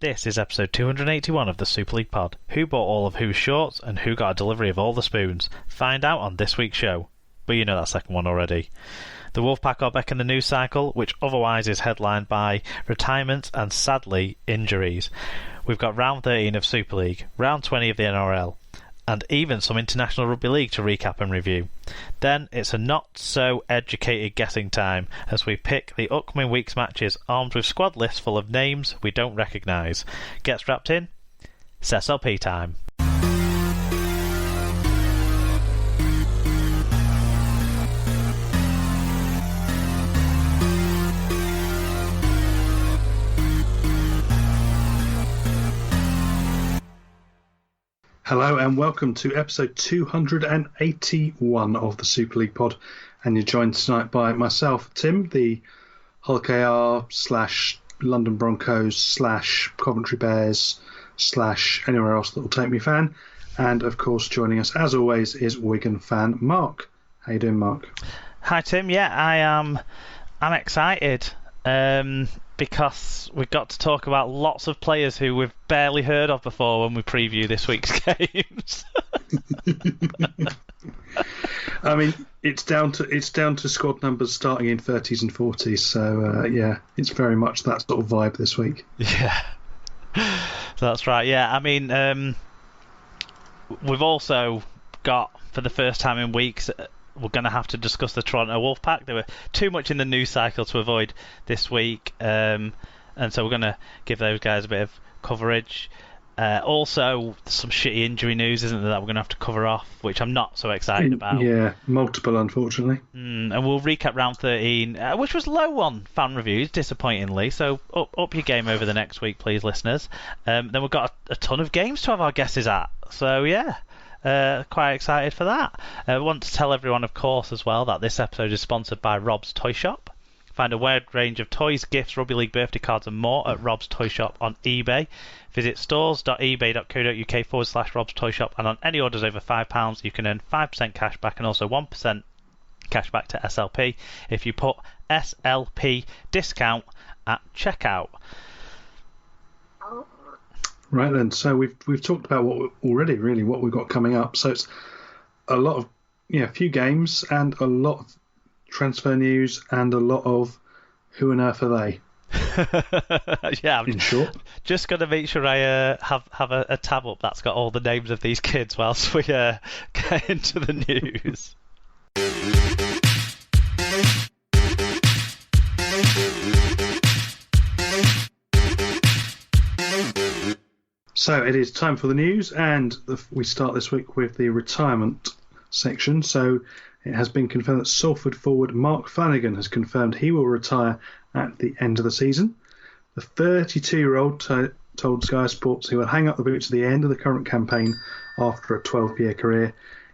This is episode 281 of the Super League Pod. Who bought all of whose shorts and who got a delivery of all the spoons? Find out on this week's show. But you know that second one already. The Wolfpack are back in the news cycle, which otherwise is headlined by retirements and, sadly, injuries. We've got round 13 of Super League, round 20 of the NRL, and even some international Rugby League to recap and review. Then it's a not-so-educated guessing time as we pick the upcoming week's matches armed with squad lists full of names we don't recognise. Get strapped in? It's SLP time. Hello and welcome to episode 281 of the Super League Pod, and you're joined tonight by myself, Tim, the Hull KR / London Broncos / Coventry Bears / anywhere else that will take me fan, and of course joining us as always is Wigan fan Mark. How you doing, Mark? Hi Tim, I'm excited because we've got to talk about lots of players who we've barely heard of before when we preview this week's games. I mean, it's down to squad numbers starting in 30s and 40s, so yeah, it's very much that sort of vibe this week. Yeah, that's right. Yeah, I mean, we've also got, for the first time in weeks, we're going to have to discuss the Toronto Wolfpack. There were too much in the news cycle to avoid this week, and so we're going to give those guys a bit of coverage. Also, some shitty injury news, isn't there, that we're going to have to cover off, which I'm not so excited about. Yeah, multiple, unfortunately. And we'll recap round 13, which was low on fan reviews, disappointingly, so up your game over the next week, please, listeners. Then we've got a ton of games to have our guesses at, so yeah. Quite excited for that. I want to tell everyone, of course, as well, that this episode is sponsored by Rob's Toy Shop. Find a wide range of toys, gifts, Rugby League birthday cards and more at Rob's Toy Shop on eBay. Visit stores.ebay.co.uk/Rob's Toy Shop, and on any orders over £5 you can earn 5% cash back and also 1% cash back to SLP if you put SLP discount at checkout. Right then, so we've talked about what we've got coming up. So it's a lot of a few games and a lot of transfer news and a lot of who on earth are they? Yeah, I'm in short. Just got to make sure I have a tab up that's got all the names of these kids whilst we get into the news. So it is time for the news, and we start this week with the retirement section. So it has been confirmed that Salford forward Mark Flanagan has confirmed he will retire at the end of the season. The 32-year-old told Sky Sports he will hang up the boots at the end of the current campaign after a 12-year career.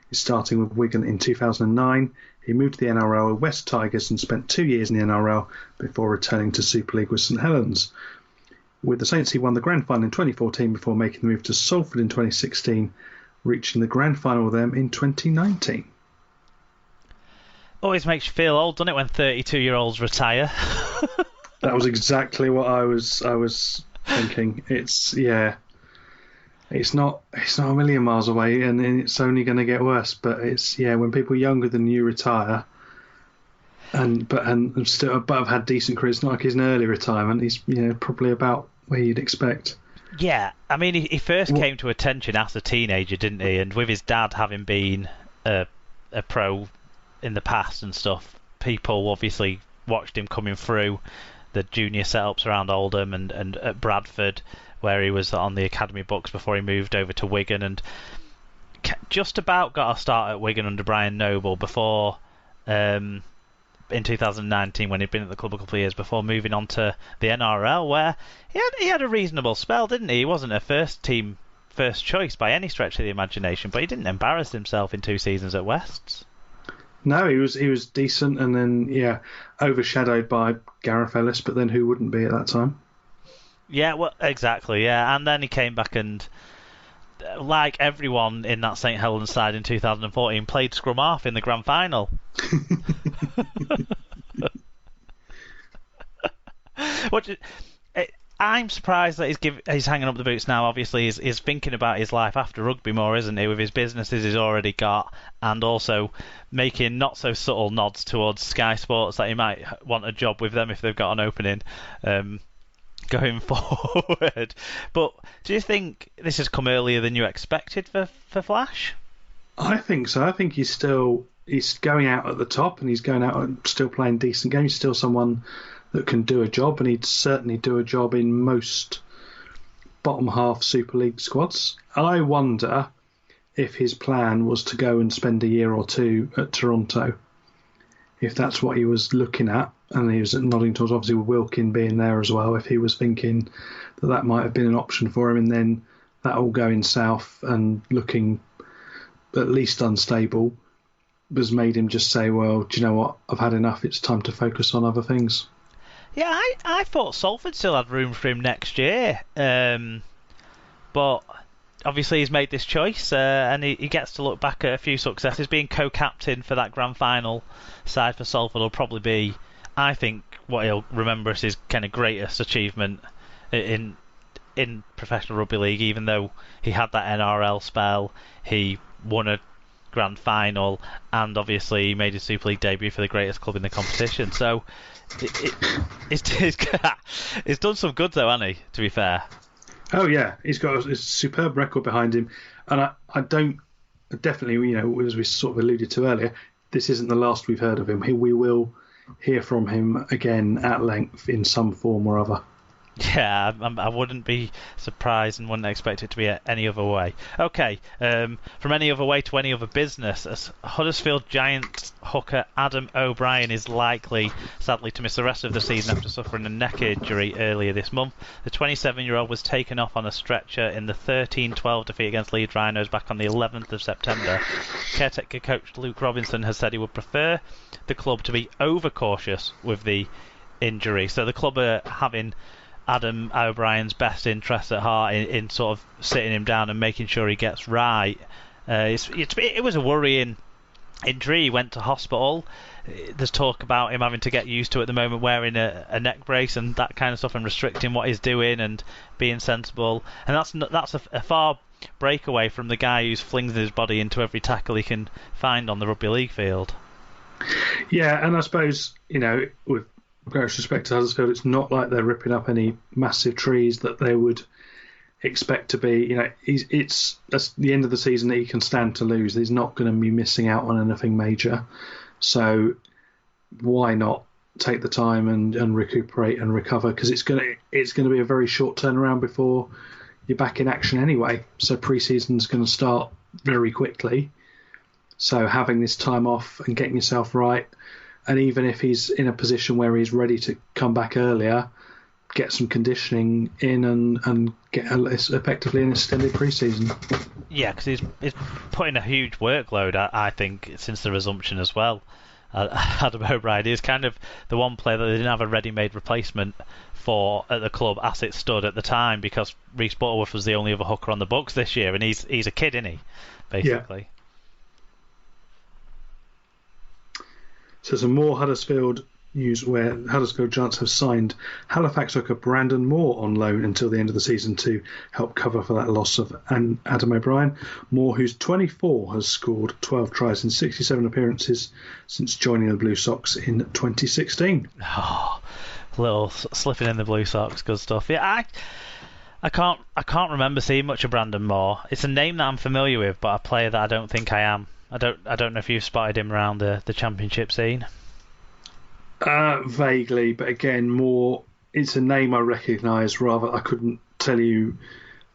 He's starting with Wigan in 2009. He moved to the NRL with West Tigers and spent 2 years in the NRL before returning to Super League with St Helens. With the Saints, he won the grand final in 2014 before making the move to Salford in 2016, reaching the grand final with them in 2019. Always makes you feel old, doesn't it, when 32-year-olds retire? That was exactly what I was thinking. It's not a million miles away, and it's only going to get worse. But it's when people younger than you retire, but have had decent careers. It's not like he's an early retirement. He's probably about where you'd expect. Yeah, I mean he first came to attention as a teenager, didn't he? And with his dad having been a pro in the past and stuff, people obviously watched him coming through the junior setups around Oldham and at Bradford, where he was on the academy books before he moved over to Wigan, and just about got a start at Wigan under Brian Noble before. In 2019, when he'd been at the club a couple of years before moving on to the NRL, where he had a reasonable spell, didn't he? He wasn't a first choice by any stretch of the imagination, but he didn't embarrass himself in 2 seasons at Wests. No, he was decent, and then overshadowed by Gareth Ellis, but then who wouldn't be at that time? Yeah, well, exactly, yeah, and then he came back and, like everyone in that St Helens side in 2014, played scrum half in the grand final. I'm surprised that he's hanging up the boots now. Obviously, he's thinking about his life after rugby more, isn't he? With his businesses he's already got, and also making not so subtle nods towards Sky Sports that he might want a job with them if they've got an opening going forward. But do you think this has come earlier than you expected for Flash? I think so. I think he's going out at the top, and he's going out and still playing decent games. He's still someone that can do a job, and he'd certainly do a job in most bottom half Super League squads. I wonder if his plan was to go and spend a year or two at Toronto, if that's what he was looking at, and he was nodding towards obviously with Wilkin being there as well, if he was thinking that might have been an option for him, and then that all going south and looking at least unstable has made him just say, well, do you know what, I've had enough, it's time to focus on other things. Yeah, I thought Salford still had room for him next year, but obviously he's made this choice, and he gets to look back at a few successes. Being co-captain for that grand final side for Salford will probably be, I think, what he'll remember as his kind of greatest achievement in professional rugby league. Even though he had that NRL spell, he won a grand final, and obviously he made his Super League debut for the greatest club in the competition. So it's done some good though, hasn't he, to be fair? Oh yeah, he's got a superb record behind him, and I don't definitely, as we sort of alluded to earlier, this isn't the last we've heard of him. We will hear from him again at length in some form or other. Yeah, I wouldn't be surprised and wouldn't expect it to be any other way. Okay, from any other way to any other business, as Huddersfield Giants hooker Adam O'Brien is likely, sadly, to miss the rest of the season after suffering a neck injury earlier this month. The 27-year-old was taken off on a stretcher in the 13-12 defeat against Leeds Rhinos back on the 11th of September. Caretaker coach Luke Robinson has said he would prefer the club to be overcautious with the injury. So the club are having Adam O'Brien's best interest at heart in sort of sitting him down and making sure he gets right. It was a worrying injury. He went to hospital. There's talk about him having to get used to at the moment wearing a neck brace and that kind of stuff, and restricting what he's doing and being sensible. And that's a far breakaway from the guy who's flings his body into every tackle he can find on the rugby league field. Yeah, and I suppose, with great respect to Huddersfield, it's not like they're ripping up any massive trees that they would expect to be. It's the end of the season that he can stand to lose. He's not going to be missing out on anything major. So why not take the time and recuperate and recover? Because it's going to be a very short turnaround before you're back in action anyway. So pre-season's going to start very quickly. So having this time off and getting yourself right, and even if he's in a position where he's ready to come back earlier, get some conditioning in and get effectively an extended pre-season. Yeah, because he's putting a huge workload, I think, since the resumption as well. Adam O'Brien is kind of the one player that they didn't have a ready-made replacement for at the club as it stood at the time, because Reece Butterworth was the only other hooker on the books this year, and he's a kid, isn't he, basically? Yeah. So some more Huddersfield news, where Huddersfield Giants have signed Halifax hooker Brandon Moore on loan until the end of the season to help cover for that loss of Adam O'Brien. Moore, who's 24, has scored 12 tries in 67 appearances since joining the Blue Sox in 2016. Oh, a little slipping in the Blue Sox, good stuff. Yeah, I can't remember seeing much of Brandon Moore. It's a name that I'm familiar with, but a player that I don't think I am. I don't know if you've spotted him around the championship scene. Vaguely, but again, more it's a name I recognise. Rather, I couldn't tell you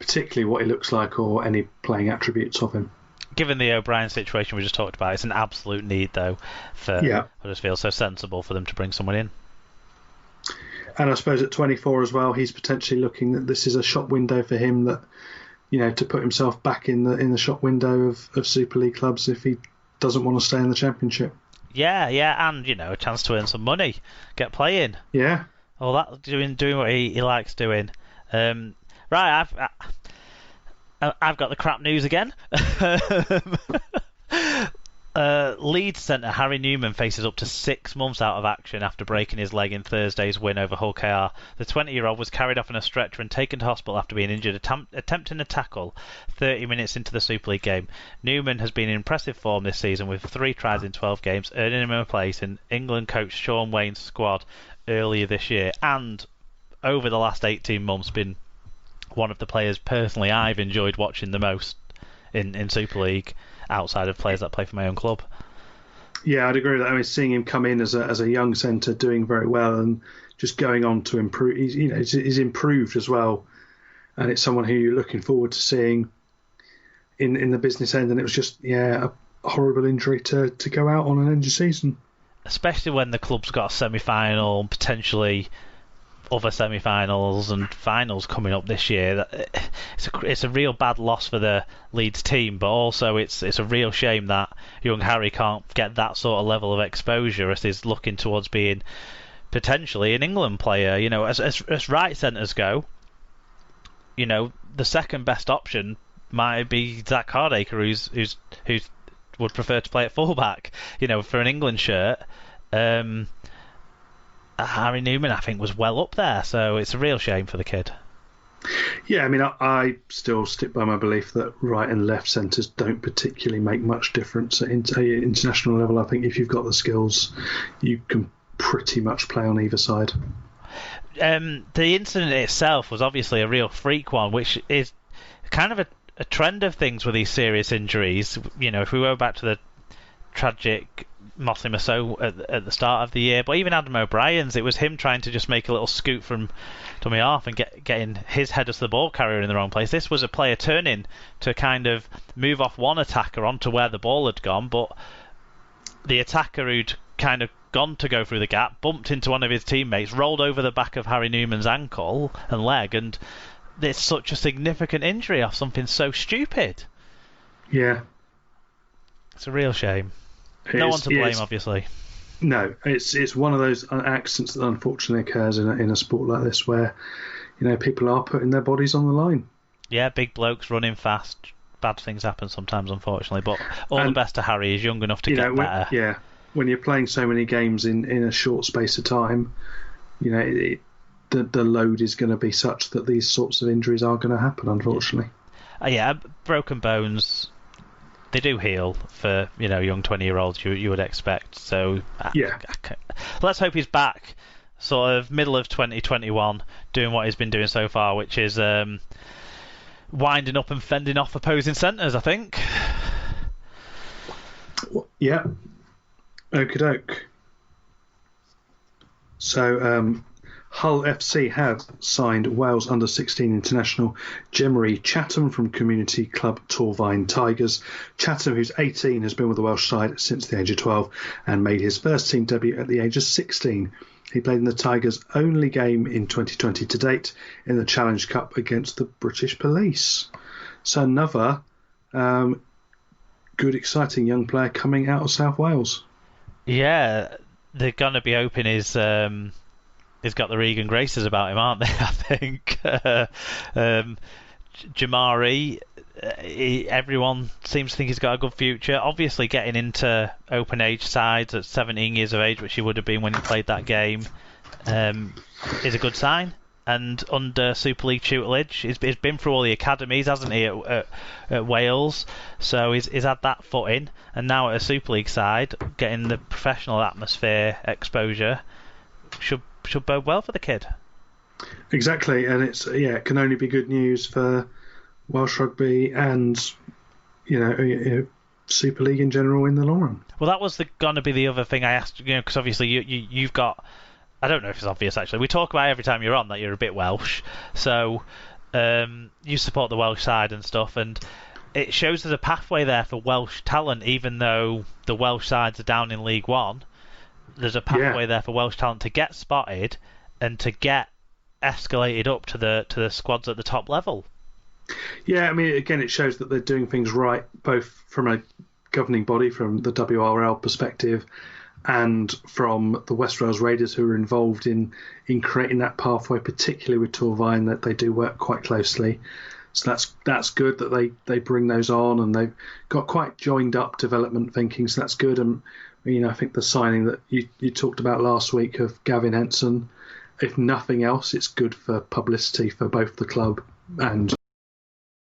particularly what he looks like or any playing attributes of him. Given the O'Brien situation we just talked about, it's an absolute need though for Huddersfield. So sensible for them to bring someone in. And I suppose at 24 as well, he's potentially looking that this is a shop window for him, that to put himself back in the shop window of Super League clubs if he doesn't want to stay in the Championship. Yeah, and a chance to earn some money, get playing. Yeah. All that, doing what he likes doing. Right, I've got the crap news again. Leeds centre Harry Newman faces up to 6 months out of action after breaking his leg in Thursday's win over Hull KR. The 20-year-old was carried off on a stretcher and taken to hospital after being injured attempting a tackle 30 minutes into the Super League game. Newman has been in impressive form this season with 3 tries in 12 games, earning him a place in England coach Sean Wayne's squad earlier this year, and over the last 18 months been one of the players personally I've enjoyed watching the most in Super League, outside of players that play for my own club. Yeah, I'd agree with that. I mean, seeing him come in as a young centre, doing very well, and just going on to improve. He's improved as well, and it's someone who you're looking forward to seeing in the business end. And it was just a horrible injury to go out on an end of season, especially when the club's got a semi-final and potentially other semi-finals and finals coming up this year. It's a real bad loss for the Leeds team, but also it's a real shame that young Harry can't get that sort of level of exposure as he's looking towards being potentially an England player. As right centres go, the second best option might be Zach Hardacre, who's would prefer to play at fullback. For an England shirt. Harry Newman, I think, was well up there, so it's a real shame for the kid. Yeah, I mean, I still stick by my belief that right and left centres don't particularly make much difference at international level. I think if you've got the skills, you can pretty much play on either side. The incident itself was obviously a real freak one, which is kind of a trend of things with these serious injuries. If we go back to the tragic Mosley Masso at the start of the year, but even Adam O'Brien's, it was him trying to just make a little scoot from dummy half and getting his head as the ball carrier in the wrong place. This was a player turning to kind of move off one attacker onto where the ball had gone, but the attacker who'd kind of gone to go through the gap bumped into one of his teammates, rolled over the back of Harry Newman's ankle and leg, and it's such a significant injury off something so stupid. Yeah, it's a real shame. No one to blame, obviously. No, it's one of those accidents that unfortunately occurs in a sport like this, where people are putting their bodies on the line. Yeah, big blokes running fast. Bad things happen sometimes, unfortunately. But the best to Harry. He's young enough to get better. When you're playing so many games in a short space of time, the load is going to be such that these sorts of injuries are going to happen, unfortunately. Broken bones. They do heal for young 20-year-olds. You would expect. So let's hope he's back, sort of middle of 2021, doing what he's been doing so far, which is winding up and fending off opposing centres, I think. Yeah. Okie doke. So Hull FC have signed Wales under-16 international Jemery Chatham from community club Torvine Tigers. Chatham, who's 18, has been with the Welsh side since the age of 12 and made his first team debut at the age of 16. He played in the Tigers' only game in 2020 to date in the Challenge Cup against the British Police. So another good, exciting young player coming out of South Wales. Yeah, they're going to be hoping he's got the Regan Graces about him, aren't they? I think. Jamari, everyone seems to think he's got a good future. Obviously, getting into open age sides at 17 years of age, which he would have been when he played that game, is a good sign. And under Super League tutelage, he's been through all the academies, hasn't he, at Wales? So he's had that foot in, and now at a Super League side, getting the professional atmosphere exposure should bode well for the kid. Exactly, and it can only be good news for Welsh rugby and Super League in general in the long run. Well, that was going to be the other thing I asked, because obviously you've got. I don't know if it's obvious actually. We talk about every time you're on that you're a bit Welsh, so you support the Welsh side and stuff, and it shows there's a pathway there for Welsh talent, even though the Welsh sides are down in League One. There's a pathway there for Welsh talent to get spotted and to get escalated up to the squads at the top level. Yeah, I mean, again, it shows that they're doing things right, both from a governing body, from the WRL perspective, and from the West Wales Raiders, who are involved in creating that pathway, particularly with Torvine, that they do work quite closely. So that's good that they bring those on, and they've got quite joined up development thinking. So that's good. And I think the signing that you talked about last week of Gavin Henson, if nothing else, it's good for publicity for both the club and